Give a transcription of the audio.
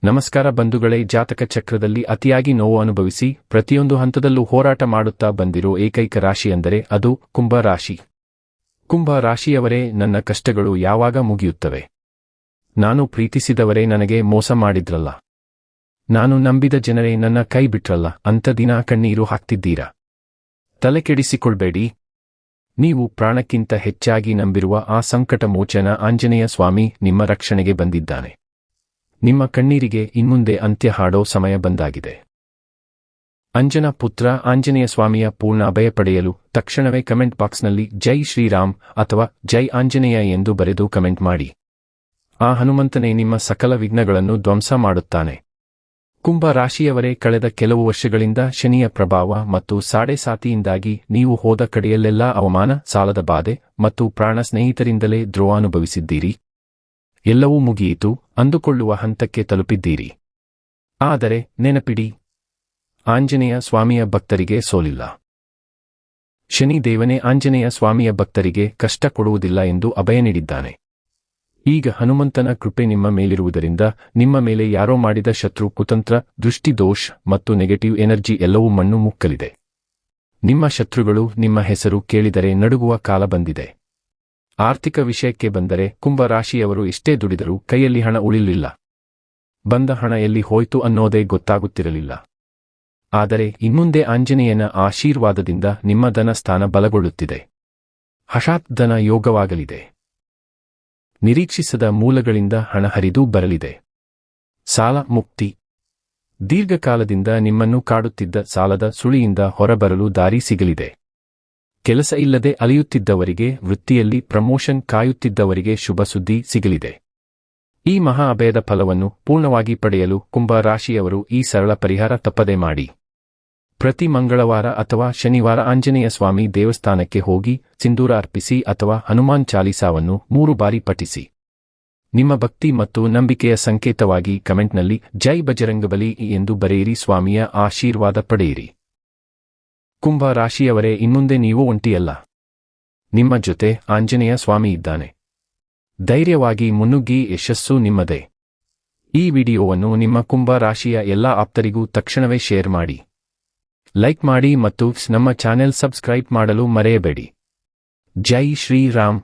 ನಮಸ್ಕಾರ ಬಂಧುಗಳೇ, ಜಾತಕ ಚಕ್ರದಲ್ಲಿ ಅತಿಯಾಗಿ ನೋವು ಅನುಭವಿಸಿ ಪ್ರತಿಯೊಂದು ಹಂತದಲ್ಲೂ ಹೋರಾಟ ಮಾಡುತ್ತಾ ಬಂದಿರೋ ಏಕೈಕ ರಾಶಿ ಅಂದರೆ ಅದು ಕುಂಭ ರಾಶಿ. ಕುಂಭ ರಾಶಿಯವರೇ, ನನ್ನ ಕಷ್ಟಗಳು ಯಾವಾಗ ಮುಗಿಯುತ್ತವೆ? ನಾನು ಪ್ರೀತಿಸಿದವರೇ ನನಗೆ ಮೋಸ ಮಾಡಿದ್ರಲ್ಲ, ನಾನು ನಂಬಿದ ಜನರೇ ನನ್ನ ಕೈ ಬಿಟ್ರಲ್ಲ ಅಂತ ದಿನ ಕಣ್ಣೀರು ಹಾಕ್ತಿದ್ದೀರಾ? ತಲೆಕೆಡಿಸಿಕೊಳ್ಬೇಡಿ. ನೀವು ಪ್ರಾಣಕ್ಕಿಂತ ಹೆಚ್ಚಾಗಿ ನಂಬಿರುವ ಆ ಸಂಕಟ ಮೋಚನ ಆಂಜನೇಯ ಸ್ವಾಮಿ ನಿಮ್ಮ ರಕ್ಷಣೆಗೆ ಬಂದಿದ್ದಾನೆ. ನಿಮ್ಮ ಕಣ್ಣೀರಿಗೆ ಇನ್ಮುಂದೆ ಅಂತ್ಯ ಹಾಡೋ ಸಮಯ ಬಂದಾಗಿದೆ. ಅಂಜನ ಪುತ್ರ ಆಂಜನೇಯ ಸ್ವಾಮಿಯ ಪೂರ್ಣ ಅಭಯ ಪಡೆಯಲು ತಕ್ಷಣವೇ ಕಮೆಂಟ್ ಬಾಕ್ಸ್ನಲ್ಲಿ ಜೈ ಶ್ರೀರಾಮ್ ಅಥವಾ ಜೈ ಆಂಜನೇಯ ಎಂದು ಬರೆದು ಕಮೆಂಟ್ ಮಾಡಿ. ಆ ಹನುಮಂತನೇ ನಿಮ್ಮ ಸಕಲ ವಿಘ್ನಗಳನ್ನು ಧ್ವಂಸ ಮಾಡುತ್ತಾನೆ. ಕುಂಭ ರಾಶಿಯವರೇ, ಕಳೆದ ಕೆಲವು ವರ್ಷಗಳಿಂದ ಶನಿಯ ಪ್ರಭಾವ ಮತ್ತು ಸಾಡೆಸಾತಿಯಿಂದಾಗಿ ನೀವು ಹೋದ ಕಡೆಯಲ್ಲೆಲ್ಲ ಅವಮಾನ, ಸಾಲದ ಬಾಧೆ ಮತ್ತು ಪ್ರಾಣ ಸ್ನೇಹಿತರಿಂದಲೇ ದ್ರೋಹ ಅನುಭವಿಸಿದ್ದೀರಿ. ಎಲ್ಲವೂ ಮುಗಿಯಿತು ಅಂದುಕೊಳ್ಳುವ ಹಂತಕ್ಕೆ ತಲುಪಿದ್ದೀರಿ. ಆದರೆ ನೆನಪಿಡಿ, ಆಂಜನೇಯ ಸ್ವಾಮಿಯ ಭಕ್ತರಿಗೆ ಸೋಲಿಲ್ಲ. ಶನಿ ದೇವನೇ ಆಂಜನೇಯ ಸ್ವಾಮಿಯ ಭಕ್ತರಿಗೆ ಕಷ್ಟ ಕೊಡುವುದಿಲ್ಲ ಎಂದು ಅಭಯ ನೀಡಿದ್ದಾನೆ. ಈಗ ಹನುಮಂತನ ಕೃಪೆ ನಿಮ್ಮ ಮೇಲಿರುವುದರಿಂದ ನಿಮ್ಮ ಮೇಲೆ ಯಾರೋ ಮಾಡಿದ ಶತ್ರು, ಕುತಂತ್ರ, ದೃಷ್ಟಿ ದೋಷ ಮತ್ತು ನೆಗೆಟಿವ್ ಎನರ್ಜಿ ಎಲ್ಲವೂ ಮಣ್ಣು ಮುಕ್ಕಲಿದೆ. ನಿಮ್ಮ ಶತ್ರುಗಳು ನಿಮ್ಮ ಹೆಸರು ಕೇಳಿದರೆ ನಡುಗುವ ಕಾಲ ಬಂದಿದೆ. ಆರ್ಥಿಕ ವಿಷಯಕ್ಕೆ ಬಂದರೆ ಕುಂಭ ರಾಶಿಯವರು ಎಷ್ಟೇ ದುಡಿದರೂ ಕೈಯಲ್ಲಿ ಹಣ ಉಳಿಲಿಲ್ಲ. ಬಂದ ಹಣ ಎಲ್ಲಿ ಹೋಯ್ತು ಅನ್ನೋದೇ ಗೊತ್ತಾಗುತ್ತಿರಲಿಲ್ಲ. ಆದರೆ ಇನ್ಮುಂದೆ ಆಂಜನೇಯನ ಆಶೀರ್ವಾದದಿಂದ ನಿಮ್ಮ ಧನ ಸ್ಥಾನ ಬಲಗೊಳ್ಳುತ್ತಿದೆ. ಹಠಾತ್ ಧನ ಯೋಗವಾಗಲಿದೆ. ನಿರೀಕ್ಷಿಸದ ಮೂಲಗಳಿಂದ ಹಣ ಹರಿದು ಬರಲಿದೆ. ಸಾಲ ಮುಕ್ತಿ. ದೀರ್ಘಕಾಲದಿಂದ ನಿಮ್ಮನ್ನು ಕಾಡುತ್ತಿದ್ದ ಸಾಲದ ಸುಳಿಯಿಂದ ಹೊರಬರಲು ದಾರಿ ಸಿಗಲಿದೆ. ಕೆಲಸ ಇಲ್ಲದೆ ಅಲೆಯುತ್ತಿದ್ದವರಿಗೆ, ವೃತ್ತಿಯಲ್ಲಿ ಪ್ರಮೋಷನ್ ಕಾಯುತ್ತಿದ್ದವರಿಗೆ ಶುಭ ಸುದ್ದಿ ಸಿಗಲಿದೆ. ಈ ಮಹಾ ಅಭಯದ ಫಲವನ್ನು ಪೂರ್ಣವಾಗಿ ಪಡೆಯಲು ಕುಂಭ ರಾಶಿಯವರು ಈ ಸರಳ ಪರಿಹಾರ ತಪ್ಪದೆ ಮಾಡಿ. ಪ್ರತಿ ಮಂಗಳವಾರ ಅಥವಾ ಶನಿವಾರ ಆಂಜನೇಯ ಸ್ವಾಮಿ ದೇವಸ್ಥಾನಕ್ಕೆ ಹೋಗಿ ಸಿಂಧೂರ ಅರ್ಪಿಸಿ ಅಥವಾ ಹನುಮಾನ್ ಚಾಲೀಸಾವನ್ನು 3 ಬಾರಿ ಪಠಿಸಿ. ನಿಮ್ಮ ಭಕ್ತಿ ಮತ್ತು ನಂಬಿಕೆಯ ಸಂಕೇತವಾಗಿ ಕಮೆಂಟ್ನಲ್ಲಿ ಜೈ ಬಜರಂಗಬಲಿ ಎಂದು ಬರೆಯಿರಿ. ಸ್ವಾಮಿಯ ಆಶೀರ್ವಾದ ಪಡೆಯಿರಿ. ಕುಂಭ ರಾಶಿಯವರೇ, ಇನ್ಮುಂದೆ ನೀವು ಒಂಟಿಯಲ್ಲ. ನಿಮ್ಮ ಜೊತೆ ಆಂಜನೇಯ ಸ್ವಾಮಿ ಇದ್ದಾನೆ. ಧೈರ್ಯವಾಗಿ ಮುನ್ನುಗ್ಗಿ, ಯಶಸ್ಸು ನಿಮ್ಮದೇ. ಈ ವಿಡಿಯೋವನ್ನು ನಿಮ್ಮ ಕುಂಭ ರಾಶಿಯ ಎಲ್ಲಾ ಆಪ್ತರಿಗೂ ತಕ್ಷಣವೇ ಶೇರ್ ಮಾಡಿ, ಲೈಕ್ ಮಾಡಿ ಮತ್ತು ನಮ್ಮ ಚಾನೆಲ್ ಸಬ್ಸ್ಕ್ರೈಬ್ ಮಾಡಲು ಮರೆಯಬೇಡಿ. ಜೈ ಶ್ರೀರಾಮ್.